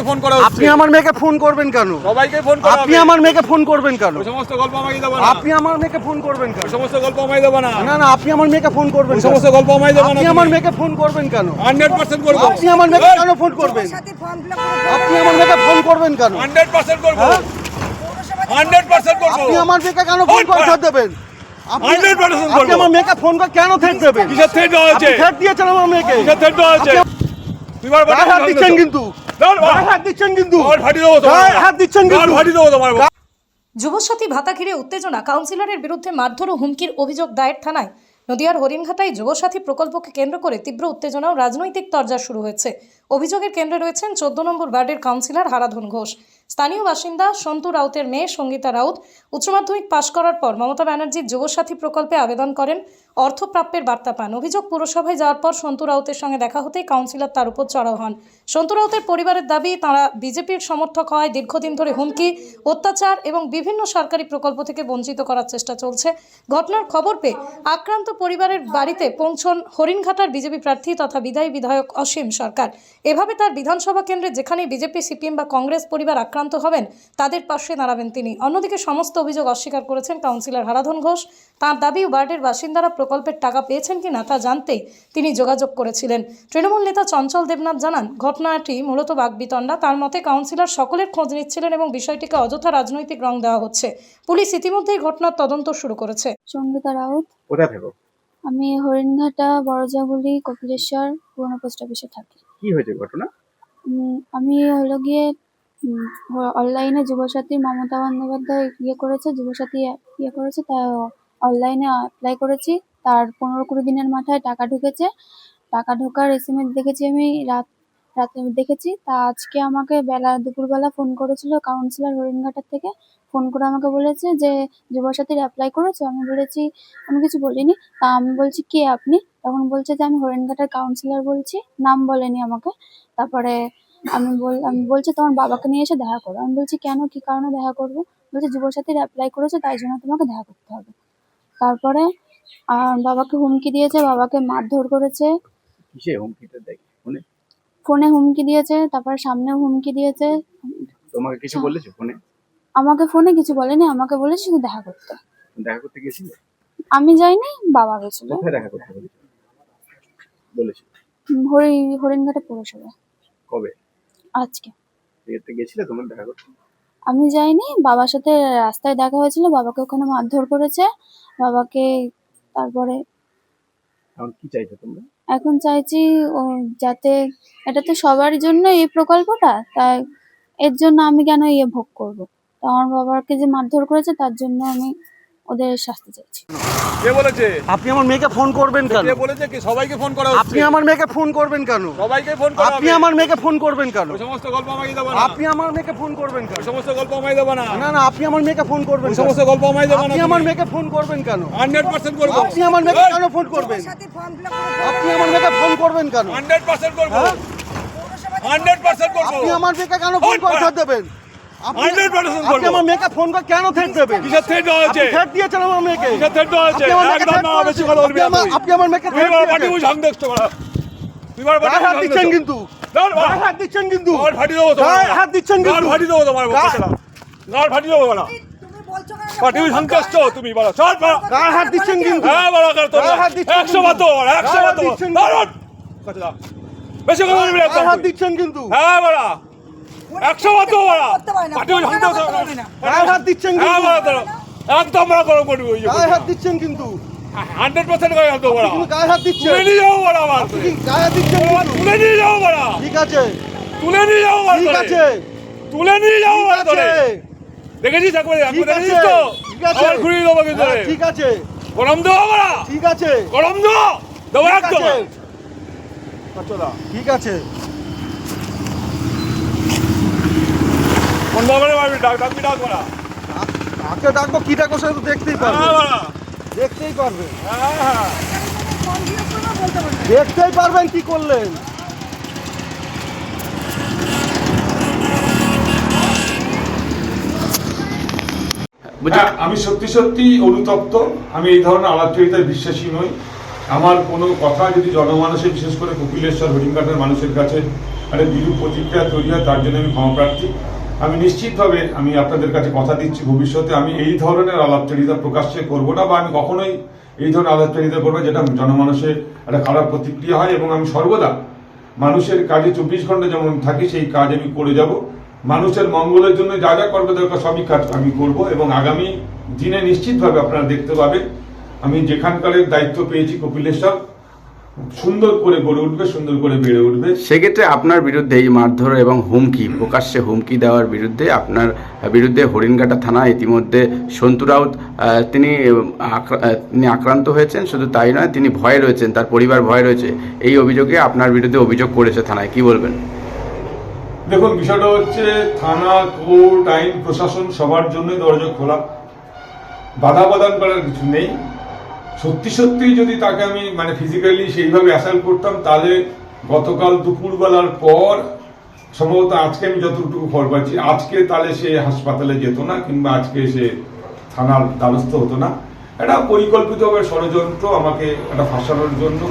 Phone করা আপনি আমার মেয়েকে ফোন করবেন কেন? সবাইকে ফোন করা আপনি আমার মেয়েকে ফোন করবেন কেন? ওই সমস্ত গল্প আমাকে দেব না। আপনি আমার মেয়েকে ফোন করবেন কেন? ওই সমস্ত গল্প আমাকে দেব না। না না, আপনি আমার মেয়েকে ফোন করবেন ওই কেন? সমস্ত গল্প আমাকে দেব না। আপনি আমার মেয়েকে ফোন করবেন কেন? 100% করব। আপনি আমার মেয়েকে কেন ফোন করবেন? আপনি আমার মেয়েকে ফোন করবেন কেন? 100% করব। হ্যাঁ? 100% করব। আপনি আমার মেয়েকে কেন ফোন করতে দেবেন? 100% আপনি আমার মেয়েকে ফোন করে কেন থ্রেট দেবেন? কিসের থ্রেট দেওয়া হয়েছে? থ্রেট দিয়েছেন আমার মেয়েকে। কিসের থ্রেট দেওয়া হয়েছে? তুই বার গায়ে হাত দিচ্ছেন কিন্তু। গায়ে হাত দিচ্ছেন কিন্তু। আর ফাটি দেবো তোমার। গায়ে হাত দিচ্ছেন আর কিন্তু। ফাটি দেবো তোমার। যুবসাথী ভাতা ঘিরে উত্তেজনা, কাউন্সিলরের বিরুদ্ধে মারধর ও হুমকির অভিযোগ দায়ের থানায়। নদিয়ার হরিণঘাটায় যুবসাথী প্রকল্পকে কেন্দ্র করে তীব্র উত্তেজনা ও রাজনৈতিক তরজা শুরু হয়েছে। অভিযোগের কেন্দ্রে রয়েছেন 14 নম্বর ওয়ার্ডের কাউন্সিলর হারাধন ঘোষ। স্থানীয় বাসিন্দা সন্তু রাউতের মেয়ে সঙ্গীতা রাউত উচ্চ মাধ্যমিক পাশ করার পর মমতা ব্যানার্জির যুবসাথী প্রকল্পে আবেদন করেন, অর্থ প্রাপ্যের বার্তা পান। অভিযোগ, পুরসভায় যাওয়ার পর সন্তু রাউতের সঙ্গে দেখা হতেই কাউন্সিলর তার উপর চড়াও হন। সন্তু রাউতের পরিবারের দাবি, তাঁরা বিজেপির সমর্থক হওয়ায় দীর্ঘদিন ধরে হুমকি, অত্যাচার এবং বিভিন্ন সরকারি প্রকল্প থেকে বঞ্চিত করার চেষ্টা চলছে। ঘটনার খবর পেয়ে আক্রান্ত পরিবারের বাড়িতে পৌঁছন হরিণঘাটার বিজেপি প্রার্থী তথা বিধায়ক অসীম সরকার। এভাবে তার বিধানসভা কেন্দ্রে যেখানে বিজেপি, সিপিএম বা কংগ্রেস পরিবার আক্রান্ত হবেন, তাদের পাশে দাঁড়াবেন তিনি। অন্যদিকে সমস্ত অভিযোগ অস্বীকার করেছেন কাউন্সিলর হারাধন ঘোষ। তাঁর দাবি, ওয়ার্ডের বাসিন্দারা প্রকল্পের টাকা পেয়েছেন কিনা তা জানতেই তিনি যোগাযোগ করেছিলেন। তৃণমূল নেতা চঞ্চল দেবনাথ জানান, ঘটনাটি মূলত বাকবিতণ্ডা। তার মতে কাউন্সিলর সকলের খোঁজ নিচ্ছিলেন এবং বিষয়টিকে অযথা রাজনৈতিক রং দেওয়া হচ্ছে। পুলিশ ইতিমধ্যেই ঘটনার তদন্ত শুরু করেছে। সঙ্গীতা রাউত। কোথায় থাকো? আমি হরিণঘাটা বড়জাগুলি কপিলেশ্বর পুরনো পোস্ট অফিসে থাকি। কি হয়েছে ঘটনা? আমি হলো গিয়ে অনলাইনে যুবসাথী মমতা বন্দ্যোপাধ্যায় যুবসাথী করেছে, তাই অনলাইনে অ্যাপ্লাই করেছি। তার 15-20 দিনের মাথায় টাকা ঢুকেছে। টাকা ঢোকার SMS দেখেছি, আমি রাতে দেখেছি। তা আজকে আমাকে দুপুরবেলা ফোন করেছিল কাউন্সিলর হরিণঘাটার থেকে। ফোন করে আমাকে বলেছে যে যুবসাথীর অ্যাপ্লাই করেছো? আমি বলেছি আমি কিছু বলিনি। তা আমি বলছি কে আপনি? তখন বলছে যে আমি হরিণঘাটার কাউন্সিলর বলছি। নাম বলেনি আমাকে। তারপরে আমি বলছি তোমার বাবাকে নিয়ে এসে দেখা করো। আমি বলছি কেন, কি কারণে দেখা করবো? বলছে যুবসাথীর অ্যাপ্লাই করেছো, তাই জন্য তোমাকে দেখা করতে হবে। তারপরে বাবাকে হুমকি দিয়েছে, বাবাকে মারধর করেছে। কিসে হুমকিটা দেখি? ফোনে হুমকি দিয়েছে, তারপরে সামনেও হুমকি দিয়েছে। তোমাকে কিছু বলেছে ফোনে? আমাকে ফোনে কিছু বলেনি, আমাকে বলেছে শুধু দেখা করতে। দেখা করতে গেছিলে? আমি যাইনি, বাবা গেছিল। কোথায় দেখা করতে বলেছে? হরিণঘাটা পৌরসভা। কবে? আজকে। এতে গেছিলে তোমরা দেখা করতে? আমি যাইনি, বাবার সাথে রাস্তায় দেখা হয়েছিল। বাবাকে ওখানে মারধর করেছে বাবাকে। তারপরে এখন কি চাইছো তোমরা? এখন চাইছি যাতে, এটা তো সবার জন্য এই প্রকল্পটা, তাই এর জন্য আমি কেন ভোগ করব? তো আমার বাবাকে যে মারধর করেছে তার জন্য আমি ওদের শাস্তি চাইছি। কে বলেছে? আপনি আমার মেয়েকে ফোন করবেন কেন? কে বলেছে কি সবাইকে ফোন করা হচ্ছে? আপনি আমার মেয়েকে ফোন করবেন কেন? সবাইকে ফোন করা আপনি আমার মেয়েকে ফোন করবেন কেন? ওই সমস্ত গল্প আমাকে দেব না। আপনি আমার মেয়েকে ফোন করবেন কেন? ওই সমস্ত গল্প আমাকে দেব না। না না, আপনি আমার মেয়েকে ফোন করবেন ওই কেন? সমস্ত গল্প আমাকে দেব না। আপনি আমার মেয়েকে ফোন করবেন কেন? 100% করব। আপনি আমার মেয়েকে কেন ফোন করবেন? আপনি আমার মেয়েকে ফোন করবেন কেন? 100% করব। হ্যাঁ? 100% করব। আপনি আমার মেয়েকে কেন ফোন করে থ্রেট দেবেন? 100% করব। আপনি আমার মেয়েকে ফোন করে কেন থ্রেট দেবেন? কিসের থ্রেট দেওয়া হয়েছে? থ্রেট দিয়েছেন আমার মেয়েকে। কিসের থ্রেট দেওয়া হয়েছে? আপনি আমার মেয়েকে একদম threat না, বেশি কথা বলবি না তুই। আপনি আমার মেয়েকে তুই থ্রেট বার পাটি দিয়েছেন। বুঝ হাং দেখছো বড়। তুই বার পাটি গায়ে হাত দিচ্ছেন কিন্তু। গায়ে হাত দিচ্ছেন কিন্তু। গাল ফাটি দেবো তোমার। গায়ে হাত দিচ্ছেন গাল কিন্তু। ফাটি দেবো তোমার বক্তব্যটা। গাল ফাটি দেবো বড়। পাটি বুঝ হাং দেখছো তুমি বড়। চল বড়। গায়ে হাত দিচ্ছেন কিন্তু। হ্যাঁ বড় কর তো। গায়ে হাত দিচ্ছেন 100 বাত বড়, 100 বাত। দাঁড়ান। কথা দাও। বেশি কথা বলবি না একদম। গায়ে হাত দিচ্ছেন কিন্তু। হ্যাঁ বড়। 100 বাত বড়। পাটি বুঝ হাং দেখছো। গায়ে হাত দিচ্ছেন হ্যাঁ কিন্তু। বড় দাঁড়াও। একদম বড় গরম করবি ওই যে। গায়ে হাত দিচ্ছেন কিন্তু। 100% করে একদম বড়। কিন্তু গায়ে হাত দিচ্ছেন। তুলে নিয়ে যাও বড় আমার। কি গায়ে হাত দিচ্ছেন কিন্তু। তুলে নিয়ে যাও বড়। ঠিক আছে। তুলে নিয়ে যাও বড়। ঠিক আছে। তুলে নিয়ে যাও ঠিক বড় আছে। ধরে। দেখেছিস একবার ঠিক দেখেছিস আছে। তো? ঠিক আছে। আবার ঘুরিয়ে দেবো কিন্তু। হ্যাঁ, ঠিক আছে। গরম দেবো বড়। ঠিক আছে। গরম দেবো। দেবো ঠিক একদম। আছে। আচ্ছা ঠিক আছে। কোন বাবারে মারবি? ডাকবি ডাক বড়। কাকে ডাকবো, কি ডাকবো সেটা তো দেখতেই পারবে। হ্যাঁ বড়। দেখতেই পারবে। হ্যাঁ। দেখতেই পারবেন কি করলেন। আমি সত্যি সত্যি অনুতপ্ত। আমি এই ধরনের আলাপচারিতায় বিশ্বাসী নই। আমার কোনো কথা যদি জনমানুষে, বিশেষ করে কপিলেশ্বর হরিণঘাটের মানুষের কাছে একটা বিরূপ প্রতিক্রিয়া তৈরি হয়, তার জন্য আমি ক্ষমাপ্রার্থী। আমি নিশ্চিতভাবে আমি আপনাদের কাছে কথা দিচ্ছি, ভবিষ্যতে আমি এই ধরনের আলাপচারিতা প্রকাশ্যে করব না, বা আমি কখনোই এই ধরনের আলাপচারিতা করবো যেটা জনমানুষের একটা খারাপ প্রতিক্রিয়া হয়। এবং আমি সর্বদা মানুষের কাজে 24 ঘন্টা যেমন থাকি, সেই কাজ আমি করে যাব। মানুষের মঙ্গলের জন্য যা যা করবে দরকার সবই কাজ আমি করব, এবং আগামী দিনে নিশ্চিতভাবে আপনারা দেখতে পাবেন আমি যেখানকার দায়িত্ব পেয়েছি কপিলেশ্বর সুন্দর করে গড়ে উঠবে, সুন্দর করে বেড়ে উঠবে। সেক্ষেত্রে আপনার বিরুদ্ধে এই মারধর এবং হুমকি, প্রকাশ্যে হুমকি দেওয়ার বিরুদ্ধে আপনার বিরুদ্ধে হরিণঘাটা থানা ইতিমধ্যে সন্তু রাউত তিনি আক্রান্ত হয়েছেন। শুধু তাই নয়, তিনি ভয়ে রয়েছেন, তার পরিবার ভয়ে রয়েছে। এই অভিযোগে আপনার বিরুদ্ধে অভিযোগ করেছে থানায়, কি বলবেন? দেখুন, বিষয়টা হচ্ছে থানা, কোর্ট, আইন প্রশাসন সবার জন্য দরজা খোলা, বাধা প্রদান করার কিছু নেই। সত্যি সত্যিই যদি তাকে আমি ফিজিক্যালি সেইভাবে অ্যাসাল্ট করতাম, তাহলে গতকাল দুপুরবেলার পর সম্ভবত আজকে আমি যতটুকু খবর পাচ্ছি, আজকে তাহলে সে হাসপাতালে যেত না, কিংবা আজকে সে থানার দ্বারস্থ হতো না। এটা পরিকল্পিতভাবে ষড়যন্ত্র আমাকে একটা ফাঁসানোর জন্য,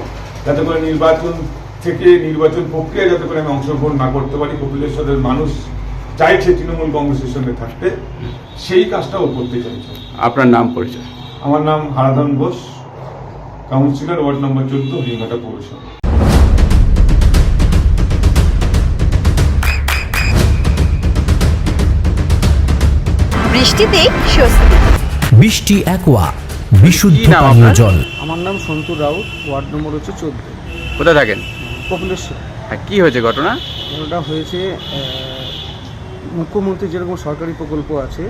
যাতে করে নির্বাচন প্রক্রিয়া যাতে করে আমি অংশগ্রহণ না করতে পারি। কপিলেশ্বরের মানুষ চাইছে তৃণমূল কংগ্রেসের সঙ্গে থাকতে, সেই কাজটা ও করতে চাইছে। আপনার নাম পরিচয়? আমার নাম Haradhan Ghosh, councillor, ward number 14, Haringhata পৌরসভা। বৃষ্টিতে স্বস্তি। বৃষ্টি অ্যাকোয়া, বিশুদ্ধ কি নাম পানীয় আপনার? জল। আমার নাম সন্তু রাউত, ওয়ার্ড নম্বর হচ্ছে 14, কোথায় থাকেন? কপিলেশ্বর। হ্যাঁ, কি হয়েছে ঘটনা? ওটা হয়েছে মুখ্যমন্ত্রী যেরকম সরকারি প্রকল্প আছে,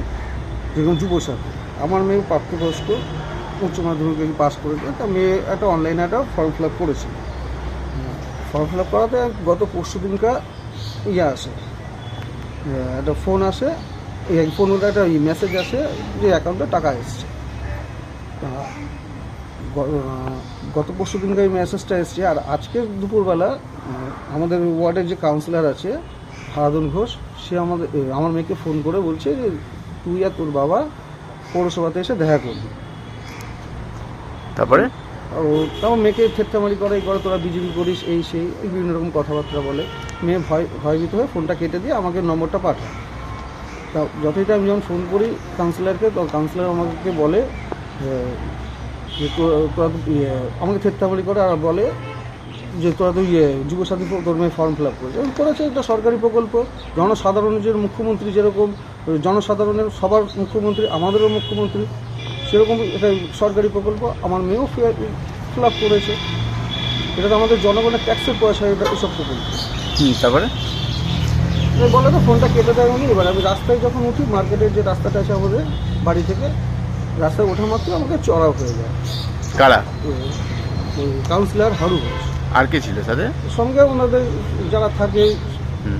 যেরকম যুবসাথী, আমার মেয়ে প্রাপ্তবয়স্ক, উচ্চ মাধ্যমিক পাস করেছে, তা মেয়ে একটা অনলাইনে একটা ফর্ম ফিল আপ করেছিল। ফর্ম ফিল আপ করাতে গত পরশু দিনকার আসে, একটা ফোন আসে, এই ফোনের একটা মেসেজ আসে যে অ্যাকাউন্টে টাকা এসছে। তা গত পরশু দিনকার এই মেসেজটা এসছে। আর আজকে দুপুরবেলা আমাদের ওয়ার্ডের যে কাউন্সিলর আছে হারাধন ঘোষ, সে আমার মেয়েকে ফোন করে বলছে যে তুই আর তোর বাবা পৌরসভাতে এসে দেখা করবি। তারপরে তারপর মেয়েকে ঠেট্টামারি করে, তোরা বিজেপি করিস, এই সেই বিভিন্ন রকম কথাবার্তা বলে। মেয়ে ভয়ভীত হয়ে ফোনটা কেটে দিয়ে আমাকে নম্বরটা পাঠায়। তা যতটা আমি যখন ফোন করি কাউন্সিলরকে, তো কাউন্সিলর আমাকে বলে যে তোরা আমাকে ঠেট্টামারি করে আর বলে যে তোরা তো যুবসাথী তোর মেয়ে ফর্ম ফিল আপ করেছে। এটা সরকারি প্রকল্প, জনসাধারণের মুখ্যমন্ত্রী যেরকম জনসাধারণের সবার মুখ্যমন্ত্রী, আমাদেরও মুখ্যমন্ত্রী, সেরকম এটা সরকারি প্রকল্প। আমার মেয়েও ফিল আপ করেছে। এটা তো আমাদের জনগণের ট্যাক্সের পয়সা, এটা এসব প্রকল্প। তারপরে বলে তো ফোনটা কেটে দেয় উনি। এবার আমি রাস্তায় যখন উঠি, মার্কেটের যে রাস্তাটা আছে আমাদের বাড়ি থেকে, রাস্তায় ওঠা মাত্র আমাকে চড়াও হয়ে যায়। কারা? কাউন্সিলর হারু ঘোষ। আর কে ছিল সাথে? সঙ্গে ওনাদের যারা থাকে,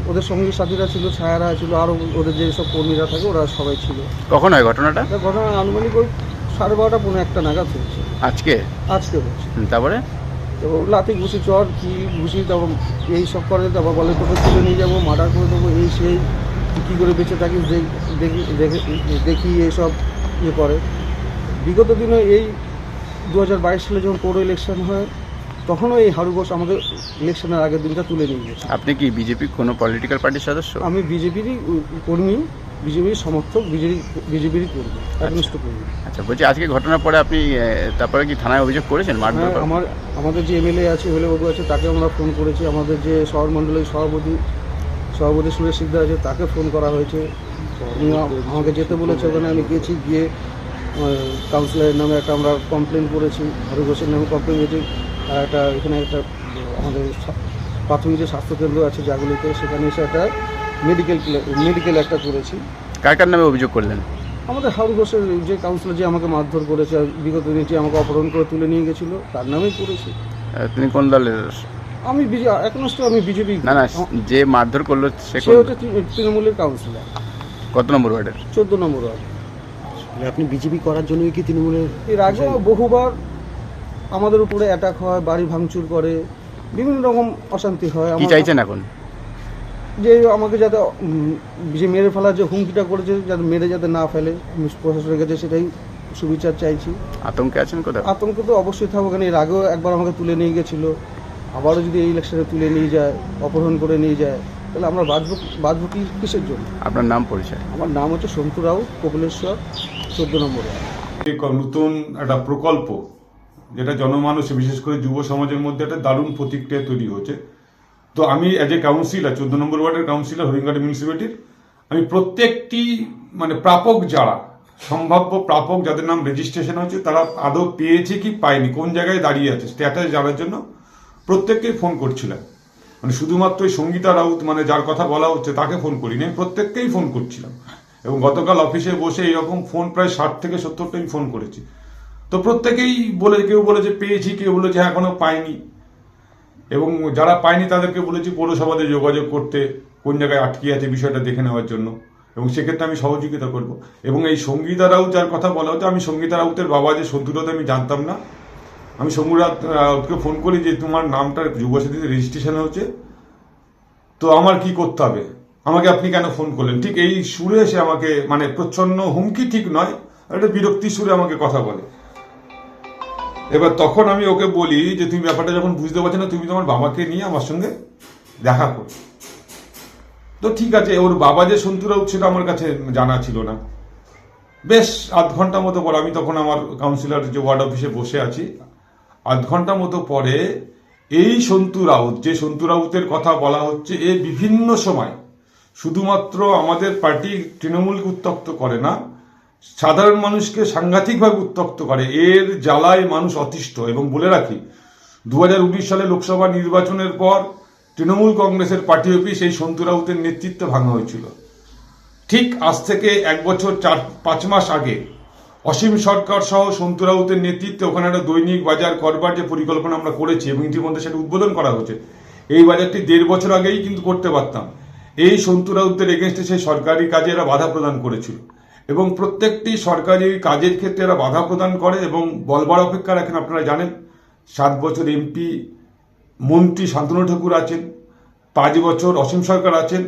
ওদের সঙ্গী সাথীরা ছিল, ছায়ারা ছিল, আরও ওদের যেসব কর্মীরা থাকে ওরা সবাই ছিল। কখন হয় ঘটনাটা? ঘটনা আনুমানিক ওই 12:30 পৌনে 1টা নাগাদ হয়েছে। আজকে হচ্ছে। তারপরে তো লাঠি ঘুষি চর কি ঘুষি, তারপর এই সব করে, তারপর বলে তোকে তুলে নিয়ে যাবো, মার্ডার করে দেবো, এই সেই, কী করে বেঁচে থাকিস দেখি এইসব করে। বিগত দিনে এই 2022 সালে যখন পৌর ইলেকশন হয়, তখনও এই হারু ঘোষ আমাদের ইলেকশনের আগের দিনটা তুলে নিয়ে গেছে। আপনি কি বিজেপি কোনো পলিটিক্যাল পার্টির সদস্য? আমি বিজেপিরই কর্মী, বিজেপির সমর্থক, বিজেপিরই কর্মী, একনিষ্ঠ কর্মী। আচ্ছা, বলছি আজকে ঘটনার পরে আপনি তারপরে কি থানায় অভিযোগ করেছেন? আমাদের যে এমএলএ আছে, বাবু আছে, তাকে আমরা ফোন করেছি। আমাদের যে শহর মণ্ডলের সভাপতি সুরেশ সিকদার আছে, তাকে ফোন করা হয়েছে। উনি আমাকে যেতে বলেছে, ওখানে আমি গেছি। গিয়ে কাউন্সিলরের নামে একটা আমরা কমপ্লেন করেছি, হারু ঘোষের নামে কমপ্লেন করেছি। আর এখানে একটা আমাদের প্রাথমিক যে স্বাস্থ্যকেন্দ্র আছে জাগুলিতে, সেখানে এসে একটা মেডিকেল একটা করেছি। কার নামে অভিযোগ করলেন? আমাদের হারু ঘোষের যে কাউন্সিলর যে আমাকে মারধর করেছে, আর বিগত দিনে যে আমাকে অপহরণ করে তুলে নিয়ে গেছিল, তার নামেই করেছি। তিনি কোন দলের? আমি একমাত্র আমি বিজেপি। না, যে মারধর করলো সে হচ্ছে তৃণমূলের কাউন্সিলর। কত নম্বর ওয়ার্ডের? 14 নম্বর ওয়ার্ড। আপনি বিজেপি করার জন্যই কি তৃণমূলের? এর আগে বহুবার আমাদের উপরে অ্যাটাক হয়, বাড়ি ভাঙচুর করে, বিভিন্ন রকম অশান্তি হয়। কি চাইছেন এখন? যে আমাকে যাতে যে মেরে ফেলার যে হুমকিটা করেছে, যাতে মেরে যাতে না ফেলে, প্রশাসনের কাছে সেটাই সুবিচার চাইছি। আতঙ্কে আছেন কোথাও? আতঙ্ক তো অবশ্যই থাকবো, কারণ এর আগেও একবার আমাকে তুলে নিয়ে গেছিলো। আবারও যদি এই ইলেকশনে তুলে নিয়ে যায়, অপহরণ করে নিয়ে যায়, তাহলে আমরা বাঁচবো কিসের জন্য? আপনার নাম পরিচয়? আমার নাম হচ্ছে সন্তু রাউত, কপিলেশ্বর 14 নম্বর ওয়ার্ড। এই নতুন একটা প্রকল্প যেটা জনমানুষে বিশেষ করে যুব সমাজের মধ্যে একটা দারুণ প্রতিক্রিয়া তৈরি হয়েছে। তো আমি অ্যাজ এ কাউন্সিলর, 14 নম্বর ওয়ার্ডের কাউন্সিলর হরিণঘাটা মিউনিসিপ্যালিটির, আমি প্রত্যেকটি মানে প্রাপক যারা সম্ভাব্য প্রাপক যাদের নাম রেজিস্ট্রেশন হয়েছে তারা আদৌ পেয়েছে কি পায়নি, কোন জায়গায় দাঁড়িয়ে আছে স্ট্যাটাস জানার জন্য প্রত্যেককেই ফোন করছিলাম। মানে শুধুমাত্র সঙ্গীতা রাউত মানে যার কথা বলা হচ্ছে তাকে ফোন করিনি, আমি প্রত্যেককেই ফোন করছিলাম। এবং গতকাল অফিসে বসে এরকম ফোন প্রায় 60 থেকে 70টা আমি ফোন করেছি। তো প্রত্যেকেই কেউ বলেছে পেয়েছি, কেউ বলেছে এখনো পাইনি। এবং যারা পায়নি তাদেরকে বলেছি পৌরসভাতে যোগাযোগ করতে, কোন জায়গায় আটকে আছে বিষয়টা দেখে নেওয়ার জন্য, এবং সেক্ষেত্রে আমি সহযোগিতা করব। এবং এই সঙ্গীতা রাউত যার কথা বলা হচ্ছে, আমি সঙ্গীতা রাউতের বাবা যে সন্তু রাউত আমি জানতাম না। আমি সঙ্গীতা রাউতকে ফোন করি যে তোমার নামটা যুবসাথীতে রেজিস্ট্রেশন হচ্ছে, তো আমার কি করতে হবে, আমাকে আপনি কেন ফোন করলেন? ঠিক এই সুরে এসে আমাকে মানে প্রচ্ছন্ন হুমকি ঠিক নয়, একটা বিরক্তি সুরে আমাকে কথা বলে। এবার তখন আমি ওকে বলি যে তুমি ব্যাপারটা যখন বুঝতে পারছো না, তুমি তোমার বাবাকে নিয়ে আমার সঙ্গে দেখা করো। তো ঠিক আছে, ওর বাবা যে সন্তু রাউত সেটা আমার কাছে জানা ছিল না। বেশ আধ ঘন্টা মতো পর, আমি তখন আমার কাউন্সিলর যে ওয়ার্ড অফিসে বসে আছি, আধ ঘন্টা মতো পরে এই সন্তু রাউত, যে সন্তু রাউতের কথা বলা হচ্ছে, এ বিভিন্ন সময় শুধুমাত্র আমাদের পার্টি তৃণমূলকে উত্তক্ত করে না, সাধারণ মানুষকে সাংঘাতিকভাবে উত্তক্ত করে। এর জ্বালায় মানুষ অতিষ্ঠ। এবং বলে রাখি, 2019 সালে লোকসভা নির্বাচনের পর তৃণমূল কংগ্রেসের পার্টি অফিস এই সন্তু রাউতের নেতৃত্বে ভাঙা হয়েছিল। ঠিক আজ থেকে 1 বছর 4-5 মাস আগে অসীম সরকার সহ সন্তু রাউতের নেতৃত্বে ওখানে একটা দৈনিক বাজার করবার যে পরিকল্পনা আমরা করেছি এবং ইতিমধ্যে সেটা উদ্বোধন করা হয়েছে, এই বাজারটি 1.5 বছর আগেই কিন্তু করতে পারতাম। এই সন্তু রাউতের এগেনস্টে সেই সরকারি কাজে এরা বাধা প্রদান করেছিল এবং প্রত্যেকটি সরকারি কাজের ক্ষেত্রে এরা বাধা প্রদান করে এবং বলবার অপেক্ষা রাখেন। আপনারা জানেন 7 বছর এমপি মন্ত্রী শান্তনু ঠাকুর আছেন, 5 বছর অসীম সরকার আছেন,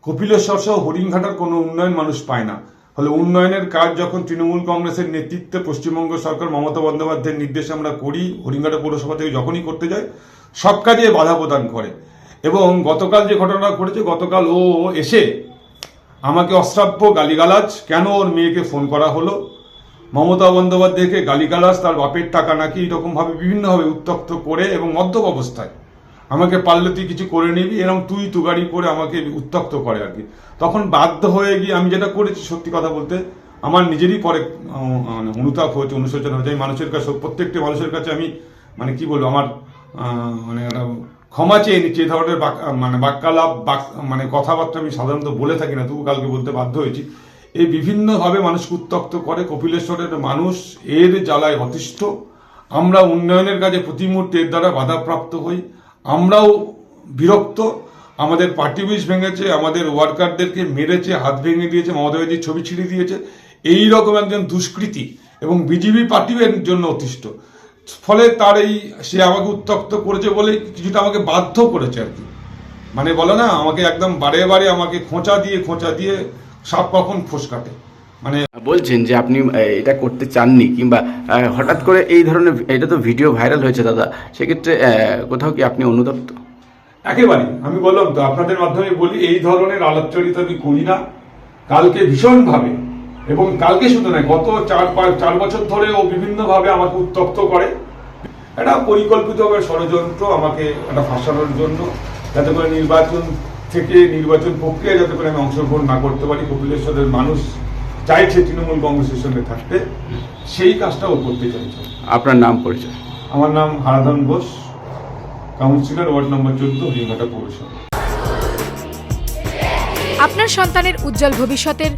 কপিলেশ্বর সহ হরিণঘাটার কোনো উন্নয়ন মানুষ পায় না। ফলে উন্নয়নের কাজ যখন তৃণমূল কংগ্রেসের নেতৃত্বে পশ্চিমবঙ্গ সরকার মমতা বন্দ্যোপাধ্যায়ের নির্দেশে আমরা করি, হরিণঘাটা পৌরসভা থেকে যখনই করতে যাই সব কাজে বাধা প্রদান করে। এবং গতকাল যে ঘটনাটা ঘটেছে, গতকাল ও এসে আমাকে অশ্রাব্য গালিগালাজ, কেন ওর মেয়েকে ফোন করা হলো, মমতা বন্দ্যোপাধ্যায়কে গালিগালাজ, তার বাপের টাকা নাকি, এরকমভাবে বিভিন্নভাবে উত্তক্ত করে এবং মদ্যপ অবস্থায় আমাকে পারলে তুই কিছু করে নিবি, এরকম তুই তুগাড়ি করে আমাকে উত্তক্ত করে আর কি। তখন বাধ্য হয়ে গিয়ে আমি যেটা করেছি, সত্যি কথা বলতে আমার নিজেরই পরে অনুতাপ হয়েছে, অনুশোচনা হয়েছে। আমি মানুষের কাছে, প্রত্যেকটি মানুষের কাছে আমি মানে কি বলবো, আমার মানে একটা ক্ষমা চেয়ে নিচ্ছি। এই ধরনের মানে বাক্যালাপ মানে কথাবার্তা আমি সাধারণত বলে থাকি না, তবু কালকে বলতে বাধ্য হয়েছি। এই বিভিন্নভাবে মানুষকে উত্তক্ত করে। কপিলেশ্বরের মানুষ এর জ্বালায় অতিষ্ঠ। আমরা উন্নয়নের কাজে প্রতি মুহূর্তে এর দ্বারা বাধাপ্রাপ্ত হই, আমরাও বিরক্ত। আমাদের পার্টি অফিস ভেঙেছে, আমাদের ওয়ার্কারদেরকে মেরেছে, হাত ভেঙে দিয়েছে, মমতা ব্যানার্জির ছবি ছিঁড়ে দিয়েছে। এই রকম একজন দুষ্কৃতী এবং বিজেপি পার্টিও এর জন্য অতিষ্ঠ। ফলে তার সে আমাকে উত্তক্ত করেছে বলে কিছুটা আমাকে বাধ্য করেছে আর কি। মানে বলে না, আমাকে একদম বারে বারে আমাকে খোঁচা দিয়ে সাপ কখন ফোঁস কাটে। মানে বলছেন যে আপনি এটা করতে চাননি, কিংবা হঠাৎ করে এই ধরনের, এটা তো ভিডিও ভাইরাল হয়েছে দাদা, সেক্ষেত্রে কোথাও কি আপনি অনুতপ্ত? একেবারেই, আমি বললাম তো আপনাদের মাধ্যমে বলি, এই ধরনের আলাপচারিতা আমি করি না। কালকে ভীষণভাবে, এবং কালকে শুধু নয়, গত 4 বছর ধরে ও বিভিন্নভাবে আমাকে উত্তপ্ত করে। এটা পরিকল্পিতভাবে ষড়যন্ত্র, আমাকে একটা ফাঁসানোর জন্য, যাতে করে নির্বাচন প্রক্রিয়া যাতে করে আমি অংশগ্রহণ না করতে পারি। কপিলেশ্বরের মানুষ চাইছে তৃণমূল কংগ্রেসের সঙ্গে থাকতে, সেই কাজটা ও করতে চাইছে। আপনার নাম পরিচয়? আমার নাম Haradhan Ghosh, councillor, ward number 14, Haringhata পৌরসভা। আপনার সন্তানের উজ্জ্বল ভবিষ্যতের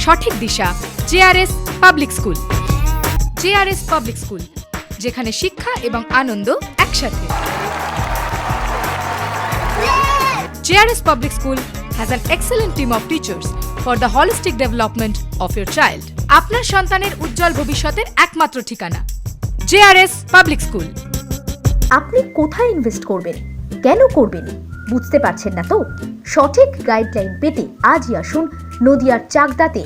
সঠিক দিশা JRS public school. JRS public school, যেখানে শিক্ষা এবং আনন্দ একসাথে। JRS public school has an excellent team of teachers for the holistic development of your child. আপনার সন্তানের উজ্জ্বল ভবিষ্যতের একমাত্র ঠিকানা জেআরএস পাবলিক স্কুল। আপনি কোথায় ইনভেস্ট করবেন, কেন করবেন, বুঝতে পারছেন না তো? সঠিক গাইডলাইন পেতে আজই আসুন নদিয়ার চাকদাতে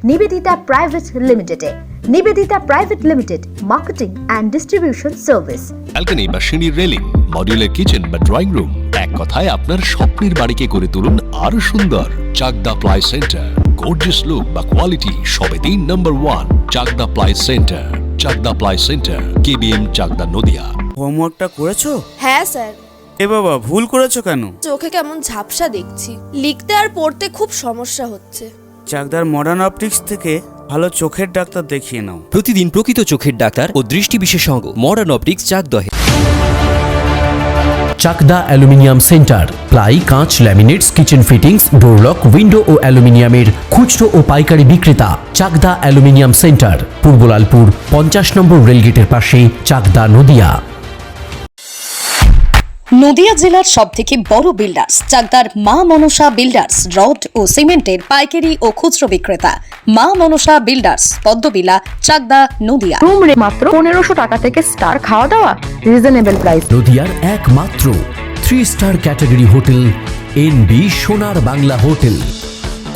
নিবেদিতা প্রাইভেট লিমিটেডে। Nivedita private limited, marketing and distribution service. Balcony বা সিঁড়ির রেলিং, মডিউলার কিচেন বা ড্রয়িং রুম, এক কথায় আপনার স্বপ্নের বাড়িকে করে তুলুন আরো সুন্দর। Chakdah ply centre, gorgeous look বা কোয়ালিটি সবে 3 number 1 Chakdah ply centre. Chakdah ply centre, KBM, Chakdah, Nadia. হোমওয়ার্কটা করেছো? হ্যাঁ স্যার। এ বাবা, ভুল করেছো কেন? চোখে কেমন ঝাপসা দেখছি, লিখতে আর পড়তে খুব সমস্যা হচ্ছে। চাকদার মডার্ন অপটিক্স থেকে ভালো চোখের ডাক্তার দেখিয়ে নাও। প্রতিদিন প্রকৃত চোখের ডাক্তার ও দৃষ্টি বিশেষজ্ঞ মডার্ন অপটিক্স চাকদহে। চাকদা অ্যালুমিনিয়াম সেন্টার, প্লাই, কাঁচ, laminates, kitchen fittings, door lock, window ও অ্যালুমিনিয়ামের খুচরো ও পাইকারি বিক্রেতা। Chakdah aluminium centre, Purbalalpur 50 number রেলগেটের পাশে, চাকদা, নদিয়া। নদিয়া জেলার সবথেকে বড় বিল্ডার্স চাকদার মা মনসা বিল্ডার্স, রড ও সিমেন্টের পাইকারি ও খুচরো বিক্রেতা। মা মনসা বিল্ডার্স, পদ্মবিলা, চাকদা, নদিয়া। রুম রে মাত্র 1500 টাকা থেকে স্টার, খাওয়া দাওয়া রিজনেবল প্রাইস। নদিয়ার একমাত্র 3 স্টার ক্যাটাগরি হোটেল এনবি সোনার বাংলা হোটেল,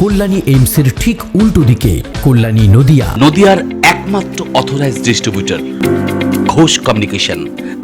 কল্যাণী এইমসের ঠিক উল্টো দিকে, কল্যাণী, নদিয়া। নদিয়ার একমাত্র অথরাইজড ডিস্ট্রিবিউটর ঘোষ কমিউনিকেশন।